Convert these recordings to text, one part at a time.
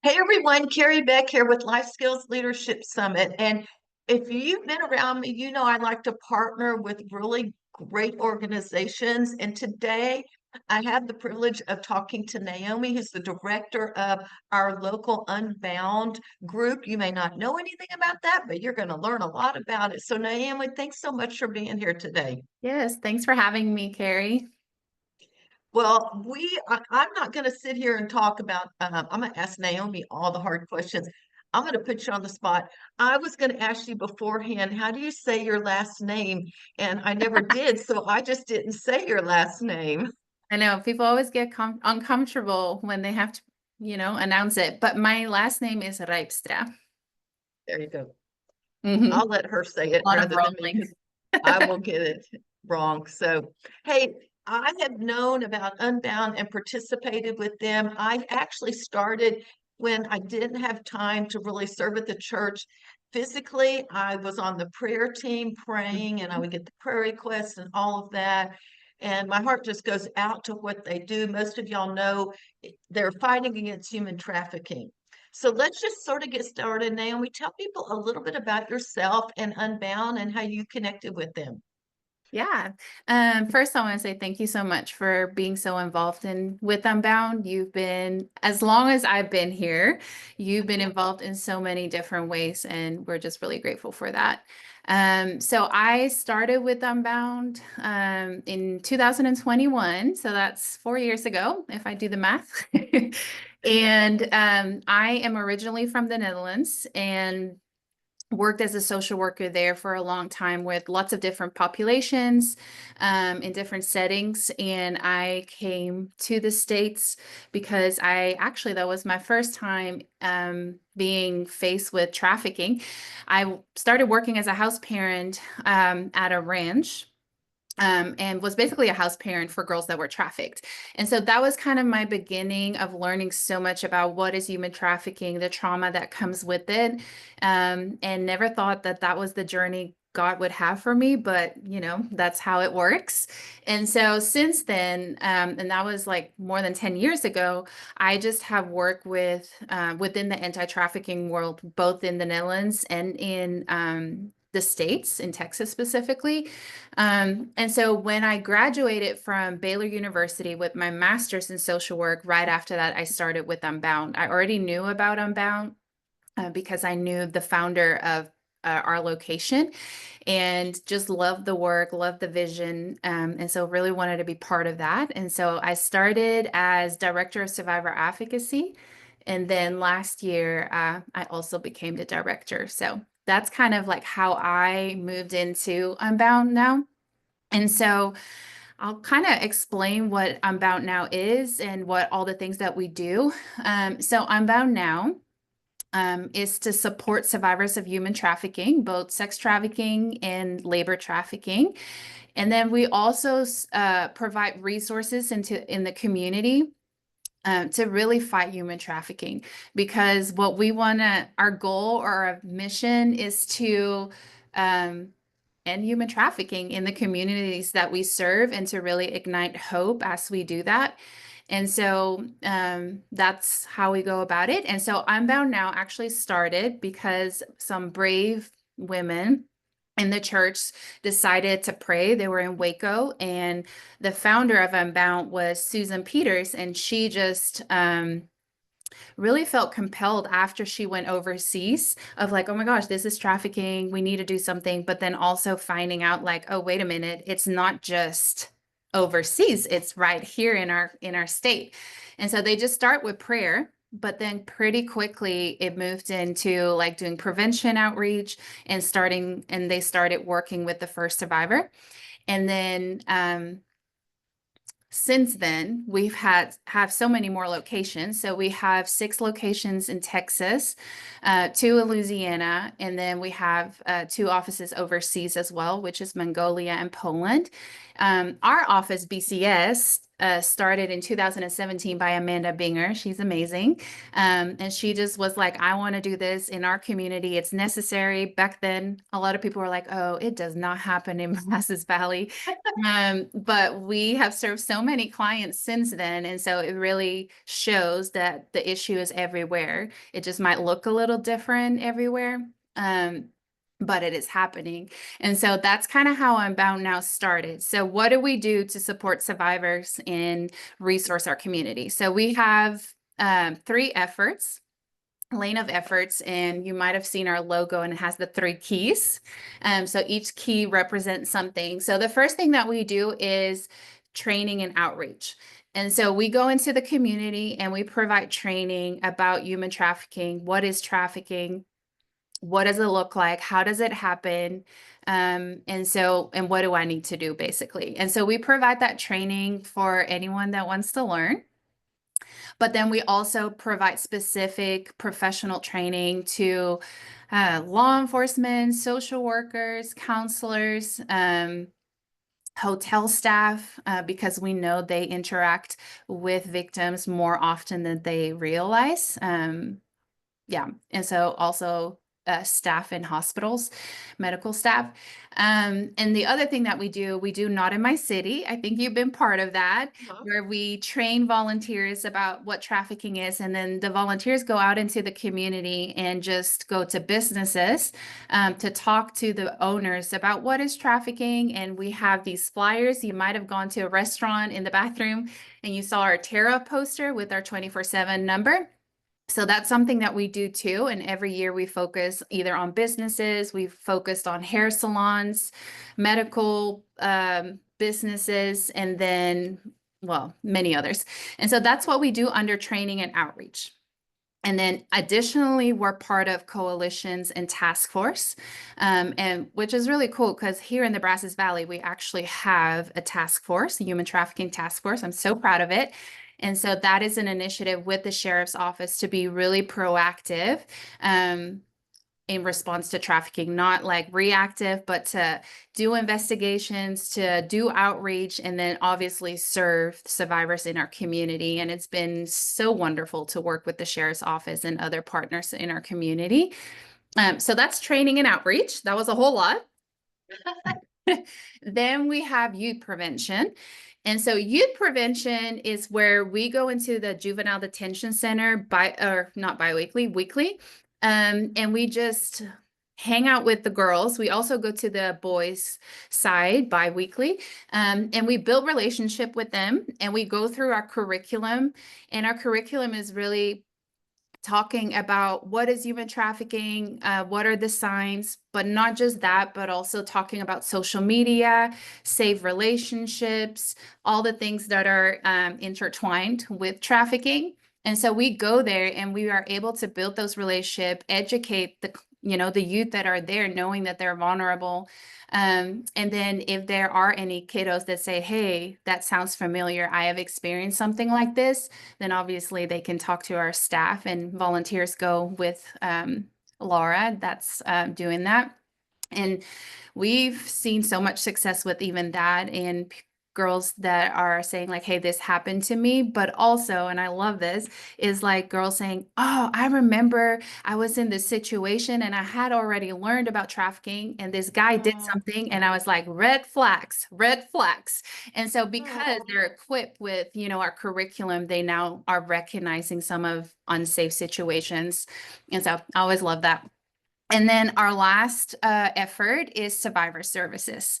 Hey everyone, Kerry Beck here with Life Skills Leadership Summit. And if you've been around me, you know I like to partner with really great organizations. And today I have the privilege of talking to Naomi, who's the director of our local Unbound group. You may not know anything about that, but you're going to learn a lot about it. So, Naomi, thanks so much for being here today. Yes, thanks for having me, Kerry. Well, I'm not going to sit here and talk about, I'm going to ask Naomi all the hard questions. I'm going to put you on the spot. I was going to ask you beforehand, how do you say your last name? And I never did, so I just didn't say your last name. I know people always get uncomfortable when they have to, announce it, but my last name is Rijpstra. There you go. Hmm. I'll let her say it A lot of rather than me rolling. because I will get it wrong. So, hey, I have known about Unbound and participated with them. I actually started when I didn't have time to really serve at the church physically. I was on the prayer team praying, and I would get the prayer requests and all of that. And my heart just goes out to what they do. Most of y'all know they're fighting against human trafficking. So let's just sort of get started. Naomi, tell people a little bit about yourself and Unbound and how you connected with them. Yeah. First, I want to say thank you so much for being so involved in with Unbound. You've been, as long as I've been here, you've been involved in so many different ways, and we're just really grateful for that. So I started with Unbound in 2021, so that's 4 years ago, if I do the math. And I am originally from the Netherlands, and worked as a social worker there for a long time with lots of different populations in different settings. And I came to the States because that was my first time being faced with trafficking. I started working as a house parent at a ranch, and was basically a house parent for girls that were trafficked. And so that was kind of my beginning of learning so much about what is human trafficking, the trauma that comes with it, and never thought that that was the journey God would have for me, but that's how it works. And so since then, and that was like more than 10 years ago, I just have worked with within the anti-trafficking world, both in the Netherlands and in the States, in Texas specifically. And so when I graduated from Baylor University with my master's in social work, right after that, I started with Unbound. I already knew about Unbound because I knew the founder of our location and just loved the work, loved the vision. And so really wanted to be part of that. And so I started as director of survivor advocacy. And then last year, I also became the director. So that's kind of like how I moved into Unbound now. And so I'll kind of explain what Unbound Now is and what all the things that we do. So Unbound Now is to support survivors of human trafficking, both sex trafficking and labor trafficking. And then we also provide resources in the community to really fight human trafficking, because what we want to, our goal or our mission is to um, end human trafficking in the communities that we serve and to really ignite hope as we do that. And so that's how we go about it. And so Unbound Now actually started because some brave women in the church decided to pray. They were in Waco, and the founder of Unbound was Susan Peters, and she just really felt compelled after she went overseas of like, oh my gosh, this is trafficking. We need to do something. But then also finding out like, oh, wait a minute, it's not just overseas, it's right here in our state. And so they just start with prayer. But then pretty quickly it moved into like doing prevention outreach and they started working with the first survivor. And then since then, we've have so many more locations. So we have 6 locations in Texas, 2 in Louisiana, and then we have 2 offices overseas as well, which is Mongolia and Poland. Our office, BCS, started in 2017 by Amanda Binger. She's amazing. And she just was like, I want to do this in our community. It's necessary. Back then, a lot of people were like, oh, it does not happen in Brazos Valley. But we have served so many clients since then. And so it really shows that the issue is everywhere. It just might look a little different everywhere. But it is happening. And so that's kind of how Unbound Now started. So what do we do to support survivors and resource our community? So we have 3 efforts, lane of efforts, and you might have seen our logo and it has the 3 keys. So each key represents something. So the first thing that we do is training and outreach. And so we go into the community and we provide training about human trafficking. What is trafficking? What does it look like? How does it happen? And what do I need to do basically? And so we provide that training for anyone that wants to learn. But then we also provide specific professional training to law enforcement, social workers, counselors, hotel staff, because we know they interact with victims more often than they realize. Yeah, and so also staff in hospitals, medical staff. And the other thing that we do Not in My City. I think you've been part of that, where we train volunteers about what trafficking is, and then the volunteers go out into the community and just go to businesses to talk to the owners about what is trafficking. And we have these flyers. You might have gone to a restaurant in the bathroom and you saw our Terra poster with our 24/7 number. So that's something that we do too. And every year we focus either on businesses, we've focused on hair salons, medical businesses, and then, well, many others. And so that's what we do under training and outreach. And then additionally, we're part of coalitions and task force, and which is really cool because here in the Brazos Valley, we actually have a task force, a human trafficking task force. I'm so proud of it. And so that is an initiative with the sheriff's office to be really proactive in response to trafficking, not like reactive, but to do investigations, to do outreach, and then obviously serve survivors in our community. And it's been so wonderful to work with the sheriff's office and other partners in our community. So that's training and outreach. That was a whole lot. Then we have youth prevention. And so youth prevention is where we go into the juvenile detention center weekly. And we just hang out with the girls. We also go to the boys' side bi-weekly, and we build relationship with them, and we go through our curriculum. And our curriculum is really talking about what is human trafficking, what are the signs, but not just that, but also talking about social media, safe relationships, all the things that are intertwined with trafficking. And so we go there and we are able to build those relationships, educate the youth that are there, knowing that they're vulnerable. And then if there are any kiddos that say, hey, that sounds familiar, I have experienced something like this, then obviously they can talk to our staff, and volunteers go with Laura that's doing that. And we've seen so much success with even that, and girls that are saying like, hey, this happened to me, but also, and I love this, is like girls saying, oh, I remember I was in this situation and I had already learned about trafficking and this guy did something and I was like, red flags, red flags. And so because they're equipped with, our curriculum, they now are recognizing some of unsafe situations. And so I always love that. And then our last effort is survivor services.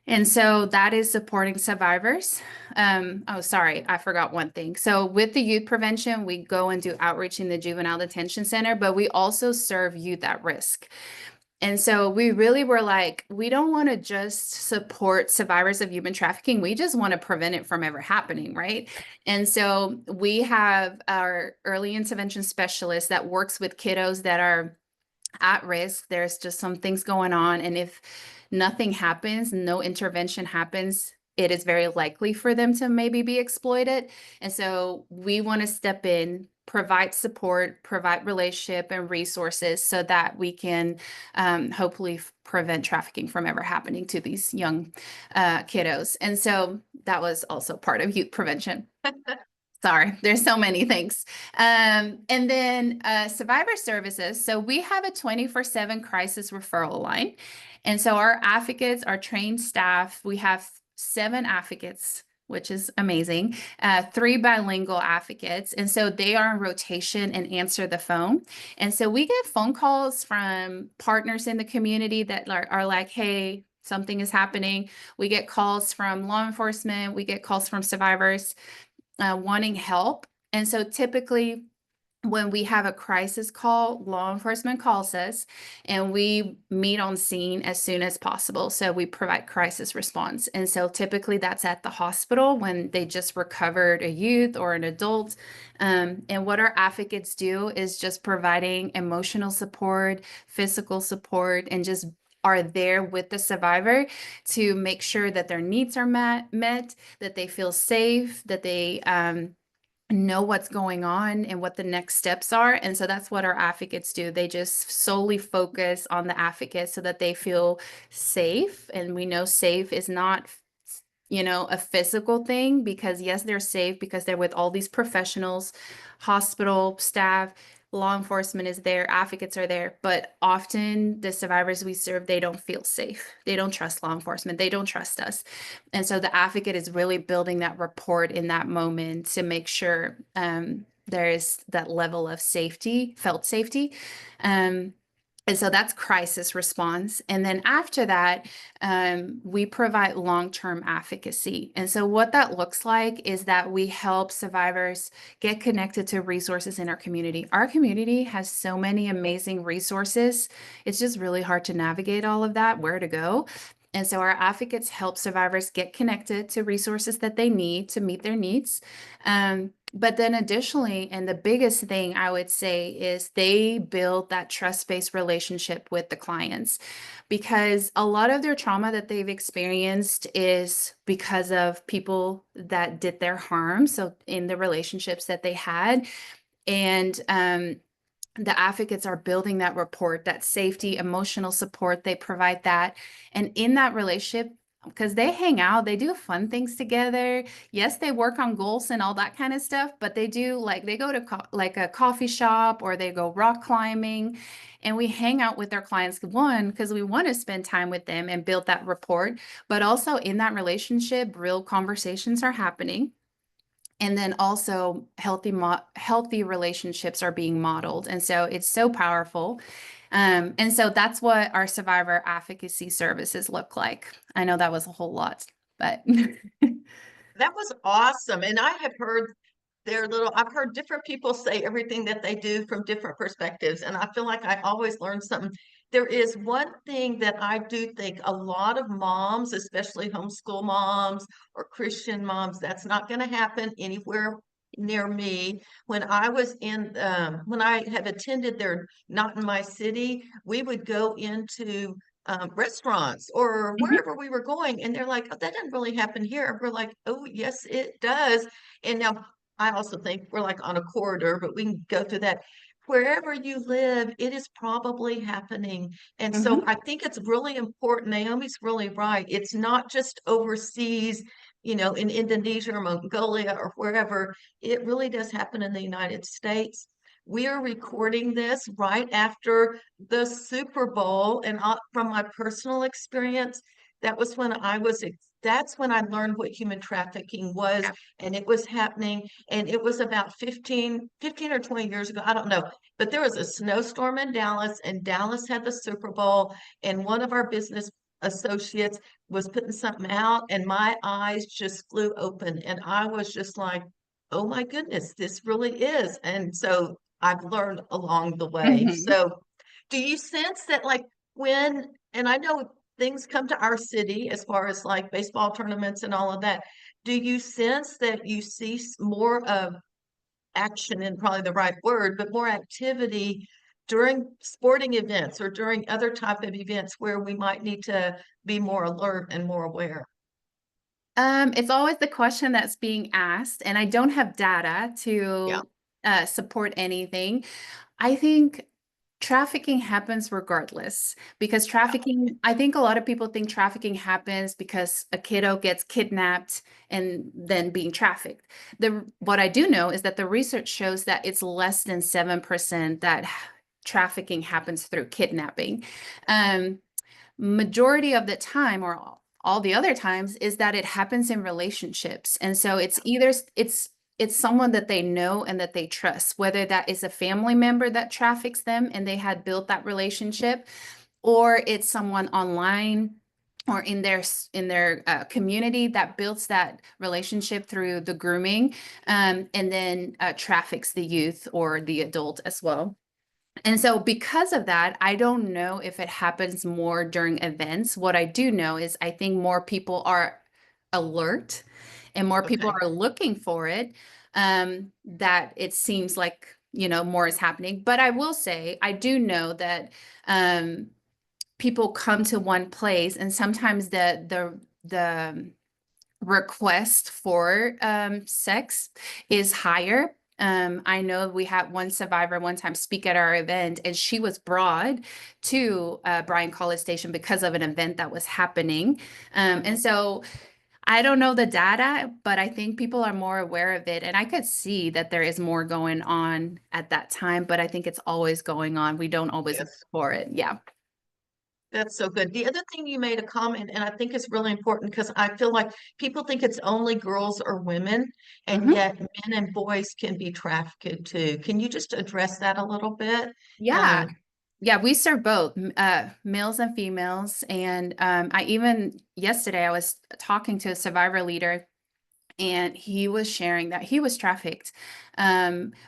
And so that is supporting survivors. Oh, sorry, I forgot one thing. So with the youth prevention, we go and do outreach in the juvenile detention center, but we also serve youth at risk. And so we really were like, we don't want to just support survivors of human trafficking. We just want to prevent it from ever happening, right? And so we have our early intervention specialist that works with kiddos that are at risk. There's just some things going on. And if nothing happens, no intervention happens, it is very likely for them to maybe be exploited. And so we want to step in, provide support, provide relationship and resources so that we can hopefully prevent trafficking from ever happening to these young kiddos. And so that was also part of youth prevention. Sorry, there's so many things. And then survivor services. So we have a 24/7 crisis referral line. And so our advocates, our trained staff, we have 7 advocates, which is amazing, 3 bilingual advocates. And so they are in rotation and answer the phone. And so we get phone calls from partners in the community that are like, hey, something is happening. We get calls from law enforcement. We get calls from survivors wanting help. And so typically when we have a crisis call, law enforcement calls us and we meet on scene as soon as possible. So we provide crisis response. And so typically that's at the hospital when they just recovered a youth or an adult. And what our advocates do is just providing emotional support, physical support, and just are there with the survivor to make sure that their needs are met, that they feel safe, that they know what's going on and what the next steps are. And so that's what our advocates do. They just solely focus on the advocate so that they feel safe. And we know safe is not, a physical thing, because yes, they're safe because they're with all these professionals, hospital staff, law enforcement is there, advocates are there, but often the survivors we serve, they don't feel safe. They don't trust law enforcement. They don't trust us. And so the advocate is really building that rapport in that moment to make sure there is that level of safety, felt safety. And so that's crisis response. And then after that, we provide long-term advocacy. And so what that looks like is that we help survivors get connected to resources in our community. Our community has so many amazing resources. It's just really hard to navigate all of that, where to go. And so our advocates help survivors get connected to resources that they need to meet their needs. But then additionally, and the biggest thing I would say is they build that trust-based relationship with the clients, because a lot of their trauma that they've experienced is because of people that did their harm. So in the relationships that they had. And the advocates are building that rapport, that safety, emotional support. They provide that. And in that relationship, because they hang out, they do fun things together. Yes, they work on goals and all that kind of stuff, but they do, like, they go to like a coffee shop or they go rock climbing, and we hang out with their clients, one, because we want to spend time with them and build that rapport, but also in that relationship, real conversations are happening. And then also healthy relationships are being modeled. And so it's so powerful. And so that's what our survivor advocacy services look like. I know that was a whole lot, but That was awesome. And I have heard I've heard different people say everything that they do from different perspectives. And I feel like I always learn something. There is one thing that I do think a lot of moms, especially homeschool moms or Christian moms, that's not going to happen anywhere near me. When when I have attended there, not in my city, we would go into restaurants or Mhm. wherever we were going, and they're like, "Oh, that doesn't really happen here." We're like, "Oh, yes, it does." And now I also think we're like on a corridor, but we can go through that. Wherever you live, it is probably happening. And so Mhm. I think it's really important. Naomi's really right. It's not just overseas, in Indonesia or Mongolia or wherever. It really does happen in the United States. We are recording this right after the Super Bowl. And from my personal experience, that was when that's when I learned what human trafficking was, Yeah. and it was happening. And it was about 15 or 20 years ago. I don't know. But there was a snowstorm in Dallas, and Dallas had the Super Bowl, and one of our business associates was putting something out, and my eyes just flew open. And I was just like, oh my goodness, this really is. And so I've learned along the way. Mhm. So do you sense that, like, and I know things come to our city as far as like baseball tournaments and all of that. Do you sense that you see more of action, and probably the right word, but more activity during sporting events or during other type of events where we might need to be more alert and more aware? It's always the question that's being asked, and I don't have data Yeah, to support anything. I think trafficking happens regardless because yeah, I think a lot of people think trafficking happens because a kiddo gets kidnapped and then being trafficked. What I do know is that the research shows that it's less than 7% that trafficking happens through kidnapping. Um, Majority of the time, or all the other times, is that it happens in relationships. And so it's either it's someone that they know and that they trust, whether that is a family member that traffics them and they had built that relationship, or it's someone online or in their community that builds that relationship through the grooming, and then traffics the youth or the adult as well. And so, because of that, I don't know if it happens more during events. What I do know is I think more people are alert and more people okay. are looking for it. That it seems like, more is happening. But I will say, I do know that um, people come to one place, and sometimes the request for sex is higher. I know we had one survivor one time speak at our event, and she was brought to Bryan College Station because of an event that was happening. And so I don't know the data, but I think people are more aware of it. And I could see that there is more going on at that time, but I think it's always going on. We don't always look Yes. for it. Yeah. That's so good. The other thing you made a comment, and I think it's really important because I feel like people think it's only girls or women, and Mhm. yet men and boys can be trafficked too. Can you just address that a little bit? Yeah. Um, Yeah, we serve both males and females. And I even yesterday I was talking to a survivor leader, and he was sharing that he was trafficked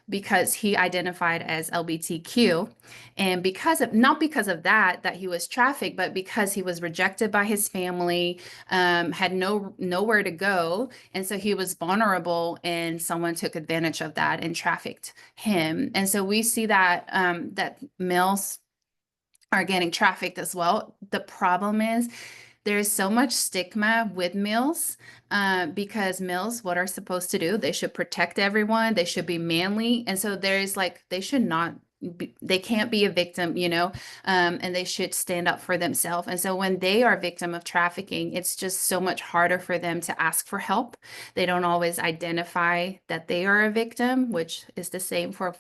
because he identified as LGBTQ, and not because of that he was trafficked, but because he was rejected by his family, had nowhere to go, and so he was vulnerable, and someone took advantage of that and trafficked him. And so we see that that males are getting trafficked as well. The problem is there's so much stigma with males because males, what are supposed to do? They should protect everyone. They should be manly. And so there's like, they should not they can't be a victim, and they should stand up for themselves. And so when they are a victim of trafficking, it's just so much harder for them to ask for help. They don't always identify that they are a victim, which is the same for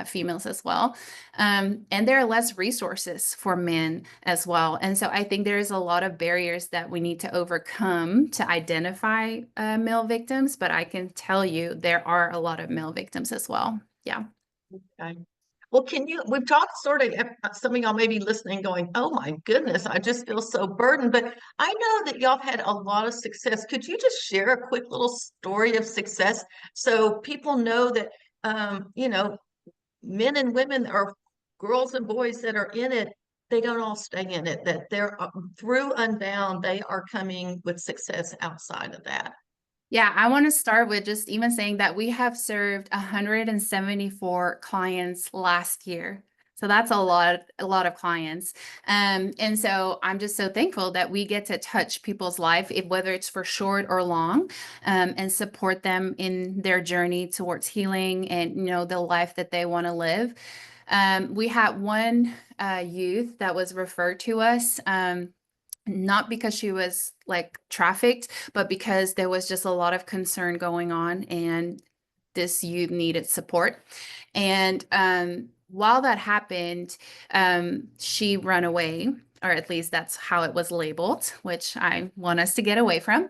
females as well. And there are less resources for men as well. And so I think there's a lot of barriers that we need to overcome to identify male victims, but I can tell you there are a lot of male victims as well. Yeah. okay. Well, we've talked sort of, some of y'all may be listening going, oh my goodness, I just feel so burdened. But I know that y'all had a lot of success. Could you just share a quick little story of success so people know that, men and women or girls and boys that are in it, they don't all stay in it, that they're through Unbound, they are coming with success outside of that. Yeah, I want to start with just even saying that we have served 174 clients last year. So that's a lot of clients. And so I'm just so thankful that we get to touch people's life, whether it's for short or long, and support them in their journey towards healing and, the life that they want to live. We had one youth that was referred to us. Not because she was like trafficked, but because there was just a lot of concern going on, and this youth needed support. And while that happened, she ran away, or at least that's how it was labeled, which I want us to get away from,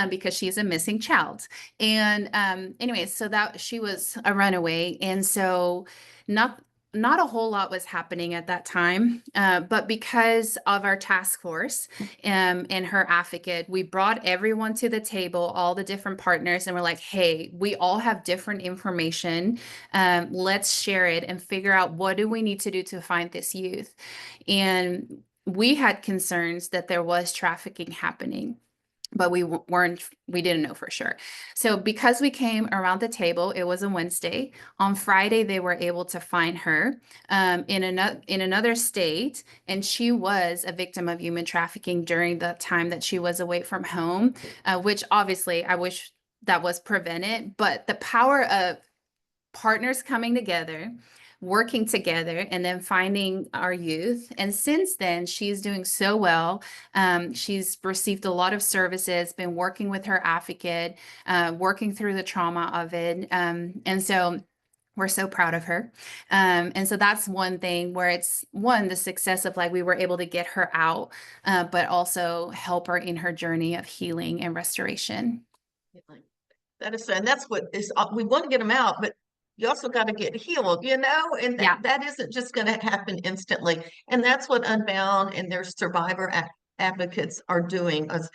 because she's a missing child. And anyway, so that she was a runaway, and so not not a whole lot was happening at that time, but because of our task force and her advocate, we brought everyone to the table, all the different partners, and we're like, hey, we all have different information. Let's share it and figure out what do we need to do to find this youth. And we had concerns that there was trafficking happening. but we didn't know for sure. So because we came around the table, it was a Wednesday. On Friday, they were able to find her in another state, and she was a victim of human trafficking during the time that she was away from home, which obviously I wish that was prevented. But the power of partners coming together, working together, and then finding our youth. And since then, she's doing so well. She's received a lot of services, been working with her advocate, working through the trauma of it. And so we're so proud of her. And so that's one thing where it's one, the success of like we were able to get her out, but also help her in her journey of healing and restoration. That is, and that's what is, we want to get them out, but you also got to get healed, and Yeah. that isn't just going to happen instantly. And that's what Unbound and their survivor advocates are doing, is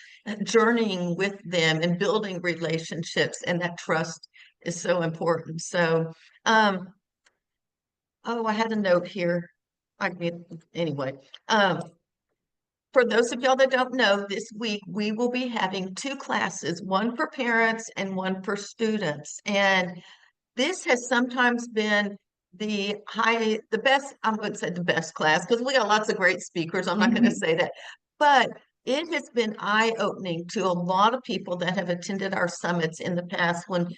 journeying with them and building relationships, and that trust is so important. So, oh, I had a note here. I mean, anyway, for those of y'all that don't know, this week we will be having two classes, one for parents and one for students. And this has sometimes been the best, I wouldn't say the best class, because we got lots of great speakers. I'm not going to say that, but it has been eye-opening to a lot of people that have attended our summits in the past when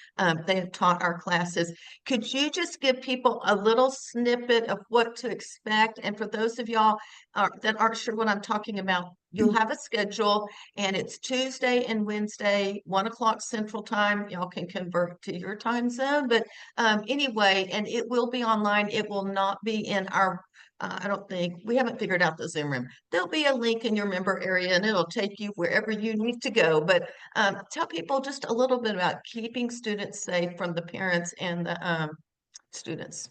they have taught our classes. Could you just give people a little snippet of what to expect? And for those of y'all that aren't sure what I'm talking about, you'll have a schedule, and it's Tuesday and Wednesday, 1 o'clock Central Time. Y'all can convert to your time zone, but anyway, and it will be online. It will not be in our I don't think we haven't figured out the Zoom room. There'll be a link in your member area, and it'll take you wherever you need to go. But tell people just a little bit about keeping students safe from the parents and the students.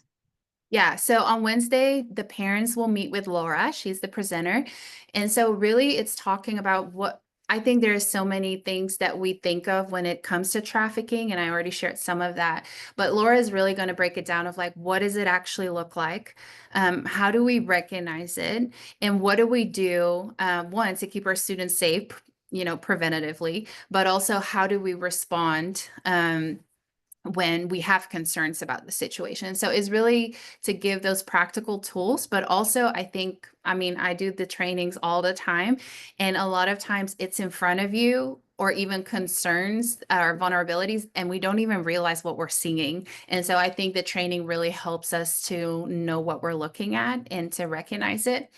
Yeah, so on Wednesday, the parents will meet with Laura. She's the presenter. And so really it's talking about what I think there's so many things that we think of when it comes to trafficking, and I already shared some of that. But Laura is really going to break it down of like, what does it actually look like? How do we recognize it? And what do we do, one, to keep our students safe, preventatively, but also how do we respond? When we have concerns about the situation. So it's really to give those practical tools, but also I do the trainings all the time, and a lot of times it's in front of you or even concerns or vulnerabilities, and we don't even realize what we're seeing. And so I think the training really helps us to know what we're looking at and to recognize it.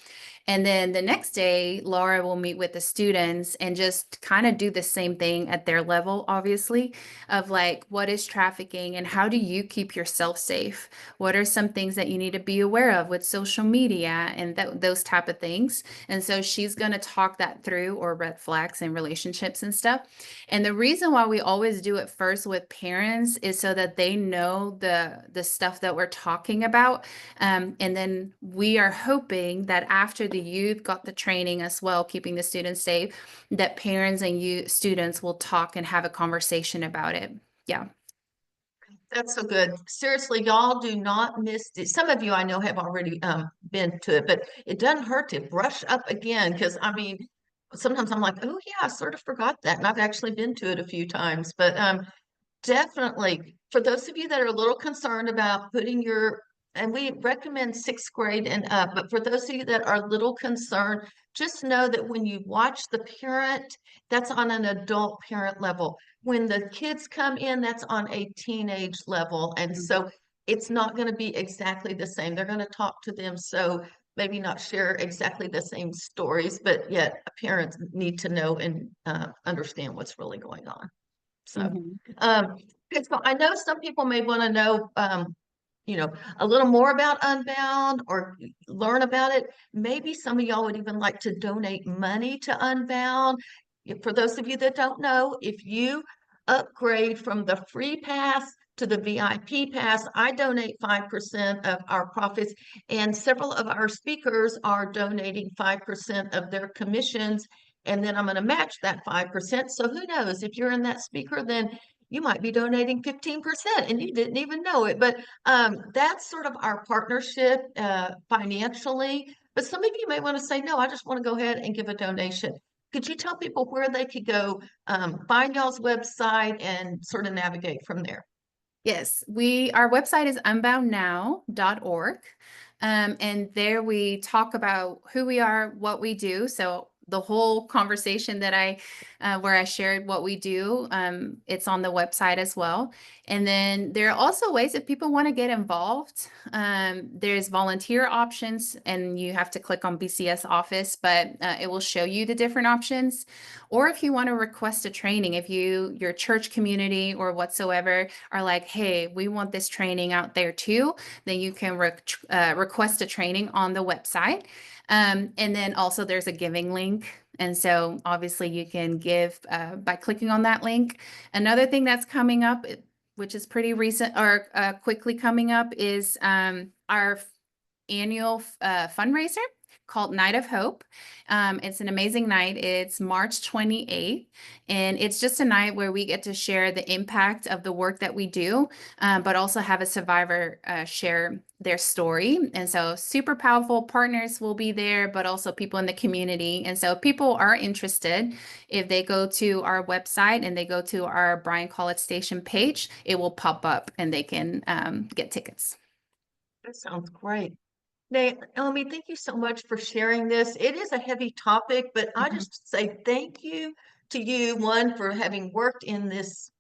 And then the next day, Laura will meet with the students and just kind of do the same thing at their level, obviously, of like, what is trafficking and how do you keep yourself safe? What are some things that you need to be aware of with social media and those type of things? And so she's going to talk that through, or red flags and relationships and stuff. And the reason why we always do it first with parents is so that they know the stuff that we're talking about. And then we are hoping that after the youth got the training as well, keeping the students safe, that parents and students will talk and have a conversation about it. Yeah. That's so good. Seriously, y'all do not miss it. Some of you I know have already been to it, but it doesn't hurt to brush up again, because I mean, sometimes I'm like, oh yeah, I sort of forgot that. And I've actually been to it a few times. But definitely, for those of you that are a little concerned about putting and we recommend 6th grade and up, but for those of you that are a little concerned, just know that when you watch the parent, that's on an adult parent level. When the kids come in, that's on a teenage level. And so it's not going to be exactly the same. They're going to talk to them. So maybe not share exactly the same stories, but yet parents need to know and understand what's really going on. So, okay, so I know some people may want to know, a little more about Unbound or learn about it. Maybe some of y'all would even like to donate money to Unbound. For those of you that don't know, if you upgrade from the free pass to the VIP pass, I donate 5% of our profits, and several of our speakers are donating 5% of their commissions, and then I'm going to match that 5%. So who knows, if you're in that speaker, then you might be donating 15% and you didn't even know it. But that's sort of our partnership financially. But some of you may want to say, no, I just want to go ahead and give a donation. Could you tell people where they could go find y'all's website and sort of navigate from there? Yes, our website is unboundnow.org. And there we talk about who we are, what we do. So the whole conversation that where I shared what we do, it's on the website as well. And then there are also ways if people want to get involved. There's volunteer options, and you have to click on BCS office, but it will show you the different options. Or if you want to request a training, if your church community or whatsoever are like, hey, we want this training out there too, then you can request a training on the website. And then also there's a giving link. And so obviously you can give by clicking on that link. Another thing that's coming up, which is pretty recent or quickly coming up, is our annual fundraiser called Night of Hope. It's an amazing night. It's March 28th, and it's just a night where we get to share the impact of the work that we do, but also have a survivor share their story. And so super powerful partners will be there, but also people in the community. And so if people are interested, if they go to our website and they go to our Bryan College Station page, it will pop up and they can get tickets. That sounds great. Naomi, thank you so much for sharing this. It is a heavy topic, but I Mhm. just say thank you to you, one, for having worked in this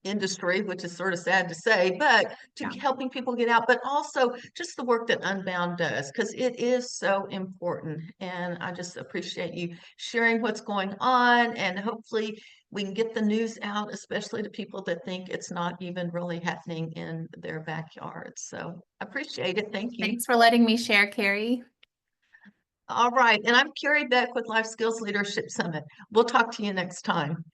industry, which is sort of sad to say, but to Yeah. helping people get out, but also just the work that Unbound does, because it is so important. And I just appreciate you sharing what's going on, and hopefully we can get the news out, especially to people that think it's not even really happening in their backyards. So I appreciate it. Thank you. Thanks for letting me share, Kerry. All right. And I'm Kerry Beck with Life Skills Leadership Summit. We'll talk to you next time.